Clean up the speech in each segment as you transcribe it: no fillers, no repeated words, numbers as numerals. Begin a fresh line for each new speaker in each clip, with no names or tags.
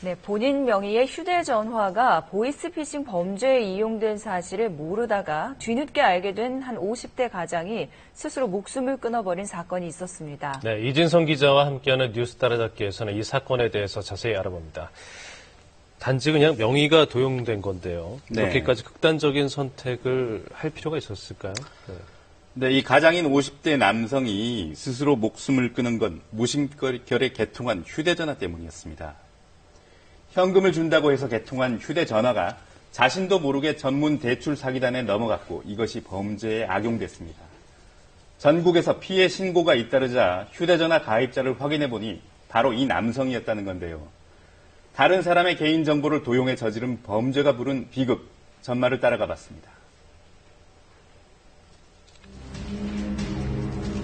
네, 본인 명의의 휴대전화가 보이스피싱 범죄에 이용된 사실을 모르다가 뒤늦게 알게 된 한 50대 가장이 스스로 목숨을 끊어버린 사건이 있었습니다.
네, 이진성 기자와 함께하는 뉴스 따라잡기에서는 이 사건에 대해서 자세히 알아봅니다. 단지 그냥 명의가 도용된 건데요.
네.
그렇게까지 극단적인 선택을 할 필요가 있었을까요?
네, 이 가장인 50대 남성이 스스로 목숨을 끊은 건 무심결에 개통한 휴대전화 때문이었습니다. 현금을 준다고 해서 개통한 휴대전화가 자신도 모르게 전문 대출 사기단에 넘어갔고 이것이 범죄에 악용됐습니다. 전국에서 피해 신고가 잇따르자 휴대전화 가입자를 확인해보니 바로 이 남성이었다는 건데요. 다른 사람의 개인정보를 도용해 저지른 범죄가 부른 비극, 전말을 따라가 봤습니다.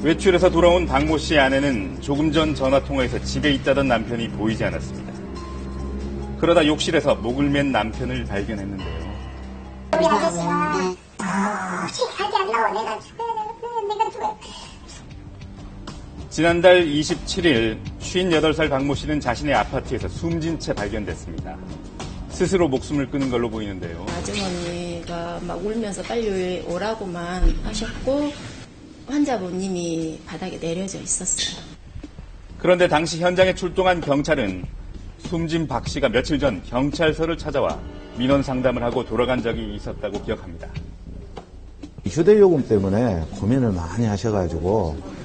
외출해서 돌아온 박모 씨의 아내는 조금 전 전화통화에서 집에 있다던 남편이 보이지 않았습니다. 그러다 욕실에서 목을 맨 남편을 발견했는데요.
우리 아저씨가 하지 않라고 내가 죽어.
지난달 27일 58살 박모 씨는 자신의 아파트에서 숨진 채 발견됐습니다. 스스로 목숨을 끊은 걸로 보이는데요.
아주머니가 막 울면서 빨리 오라고만 하셨고 환자분님이 바닥에 내려져 있었어요.
그런데 당시 현장에 출동한 경찰은 숨진 박 씨가 며칠 전 경찰서를 찾아와 민원 상담을 하고 돌아간 적이 있었다고 기억합니다.
휴대요금 때문에 고민을 많이 하셔가지고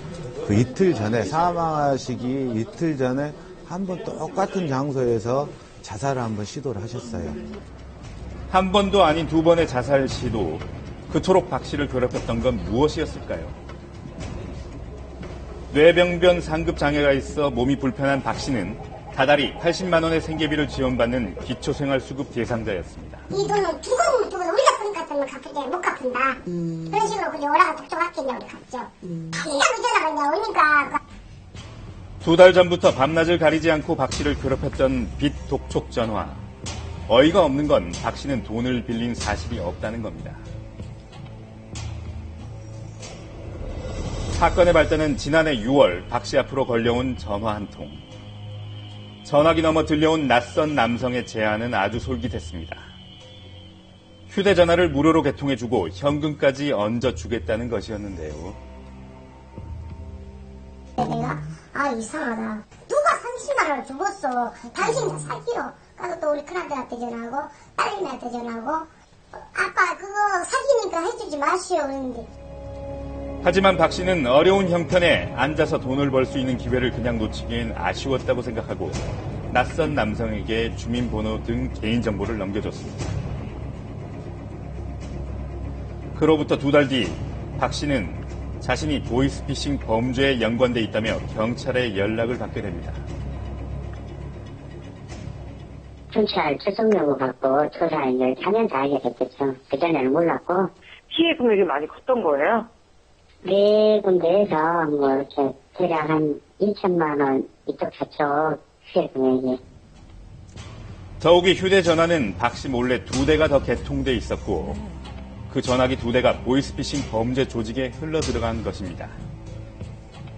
그 이틀 전에 사망하시기 이틀 전에 한 번 똑같은 장소에서 자살을 한번 시도를 하셨어요.
한 번도 아닌 두 번의 자살 시도, 그토록 박 씨를 괴롭혔던 건 무엇이었을까요? 뇌병변 상급 장애가 있어 몸이 불편한 박 씨는 다달이 80만 원의 생계비를 지원받는 기초생활수급 대상자였습니다.
이 돈은 두고 우리가 쓴 것 같으면 갚을게 못 갚는다. 그런 식으로 그냥 오라가 독촉할게냐 우리 갚죠. 이자고 전화가 오니까.
2달 전부터 밤낮을 가리지 않고 박 씨를 괴롭혔던 빚 독촉 전화. 어이가 없는 건 박 씨는 돈을 빌린 사실이 없다는 겁니다. 사건의 발단은 지난해 6월 박 씨 앞으로 걸려온 전화 한 통. 전화기 넘어 들려온 낯선 남성의 제안은 아주 솔깃했습니다. 휴대전화를 무료로 개통해주고 현금까지 얹어주겠다는 것이었는데요.
내가 이상하다. 누가 30만 원을 죽었어. 당신이 다 사기로. 그래서 또 우리 큰아들한테 전화하고 딸내미한테 전화하고 아빠 그거 사기니까 해주지 마시오. 그랬는데.
하지만 박 씨는 어려운 형편에 앉아서 돈을 벌 수 있는 기회를 그냥 놓치기엔 아쉬웠다고 생각하고 낯선 남성에게 주민번호 등 개인정보를 넘겨줬습니다. 그로부터 2달 뒤 박 씨는 자신이 보이스피싱 범죄에 연관돼 있다며 경찰에 연락을 받게 됩니다.
경찰 출석명을 받고 조사를 하면 다 알게 됐겠죠. 그전에는 몰랐고.
피해 금액이 많이 컸던 거예요?
네 군데에서 뭐 이렇게 대략 한 2천만 원 이쪽 저쪽 피해 금액이.
더욱이 휴대전화는 박 씨 몰래 2대가 더 개통돼 있었고 그 전화기 2대가 보이스피싱 범죄 조직에 흘러들어간 것입니다.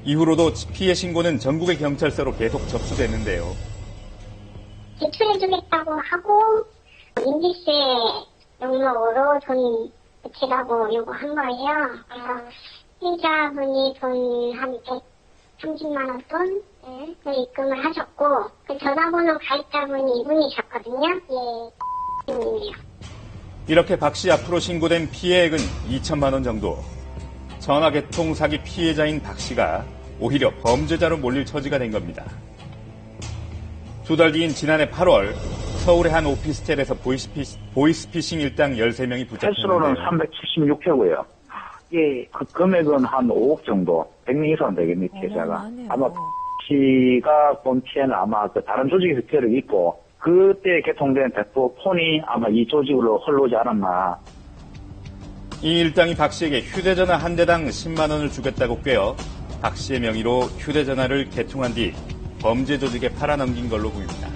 이후로도 피해 신고는 전국의 경찰서로 계속 접수됐는데요.
대출해주겠다고 하고 인지세 명목으로 돈 붙이라고 요구한 거예요. 그래서 피해자분이 돈 한 130만 원 돈 입금을 하셨고 그 전화번호 가입자분이 이분이셨거든요. 예, 이분이요.
이렇게 박 씨 앞으로 신고된 피해액은 2천만 원 정도. 전화 개통 사기 피해자인 박 씨가 오히려 범죄자로 몰릴 처지가 된 겁니다. 2달 뒤인 지난해 8월 서울의 한 오피스텔에서 보이스피싱 일당 13명이
횟수로는
붙잡혔는데요.
370육회고요. 예, 그 금액은 한 5억 정도, 100명 이상 되겠네, 피해자가. 아마 피가 본 피해는 아마 그 다른 조직에서 피해를 입고 그때 개통된 대포 폰이 아마 이 조직으로 흘러오지 않았나.
이 일당이 박 씨에게 휴대전화 한 대당 10만 원을 주겠다고 꿰어 박 씨의 명의로 휴대전화를 개통한 뒤 범죄 조직에 팔아넘긴 걸로 보입니다.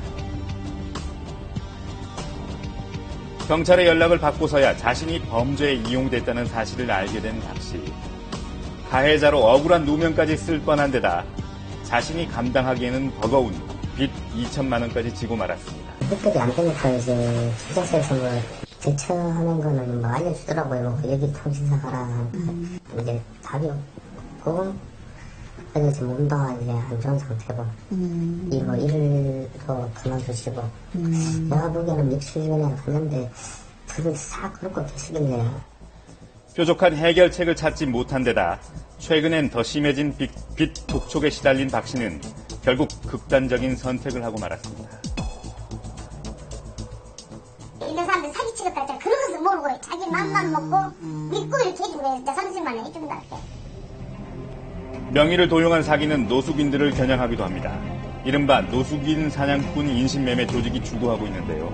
경찰의 연락을 받고서야 자신이 범죄에 이용됐다는 사실을 알게 된 박 씨. 가해자로 억울한 누명까지 쓸 뻔한 데다 자신이 감당하기에는 버거운 빚 2천만 원까지 지고 말았습니다.
획득이 안 되니까 이제 경찰서에서 뭐 대처하는 거는 뭐 알려주더라고요. 뭐 여기 통신사 가라. 이제 답이 없고 그래서 지금 몸도 이제 안 좋은 상태고 뭐 일도 그만두시고 내가 보기에는 며칠 전에 갔는데 그걸 싹 그렇고 계시겠네요.
뾰족한 해결책을 찾지 못한 데다 최근엔 더 심해진 빚 독촉에 시달린 박 씨는 결국 극단적인 선택을 하고 말았습니다.
있는 사람들 사기 치겠다 했잖아. 그런 것을 모르고 자기 맘만 먹고 믿고 이렇게 해주고 그래. 30만 원 해준다 이렇게.
명의를 도용한 사기는 노숙인들을 겨냥하기도 합니다. 이른바 노숙인 사냥꾼 인신매매 조직이 주도하고 있는데요.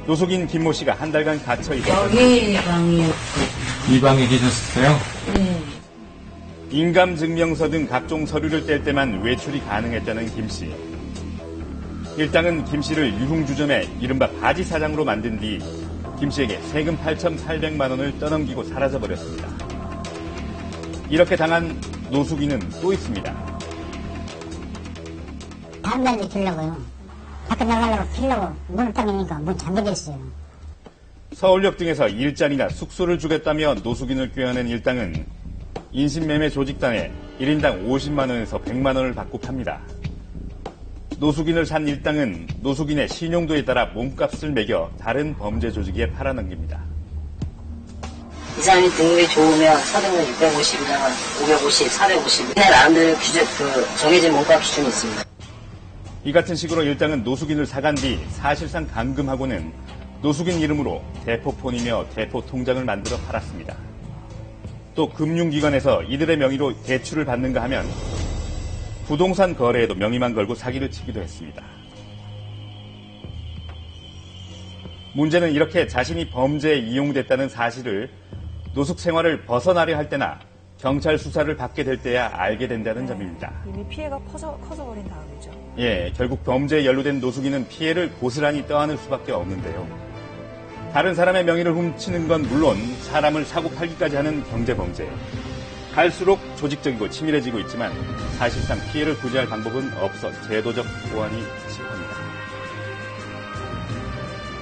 노숙인 김모 씨가 한 달간 갇혀 있었습니다.
여기 방이요.
이 방에 계셨어요?
네.
인감증명서 등 각종 서류를 뗄 때만 외출이 가능했다는 김 씨. 일당은 김 씨를 유흥주점에 이른바 바지 사장으로 만든 뒤 김 씨에게 세금 8,800만 원을 떠넘기고 사라져버렸습니다. 이렇게 당한 노숙인은 또 있습니다.
다른 날도 주려고요. 밖에 나가려고 피려고 문을 당기니까 문 잠겨져 있어요.
서울역 등에서 일자리나 숙소를 주겠다며 노숙인을 꾀어낸 일당은 인신매매 조직단에 1인당 50만 원에서 100만 원을 받고 팝니다. 노숙인을 산 일당은 노숙인의 신용도에 따라 몸값을 매겨 다른 범죄 조직에 팔아넘깁니다.
이 사람이 등급이 좋으면 사등급 650이나 550, 450. 나름대로 정해진 몸값 기준이 있습니다.
이 같은 식으로 일당은 노숙인을 사간 뒤 사실상 감금하고는 노숙인 이름으로 대포폰이며 대포통장을 만들어 팔았습니다. 또 금융기관에서 이들의 명의로 대출을 받는가 하면 부동산 거래에도 명의만 걸고 사기를 치기도 했습니다. 문제는 이렇게 자신이 범죄에 이용됐다는 사실을 노숙 생활을 벗어나려 할 때나 경찰 수사를 받게 될 때야 알게 된다는 점입니다.
이미 피해가 커져버린 다음이죠.
예, 결국 범죄에 연루된 노숙인은 피해를 고스란히 떠안을 수밖에 없는데요. 다른 사람의 명의를 훔치는 건 물론 사람을 사고 팔기까지 하는 경제범죄. 갈수록 조직적이고 치밀해지고 있지만 사실상 피해를 구제할 방법은 없어 제도적 보완이 필요합니다.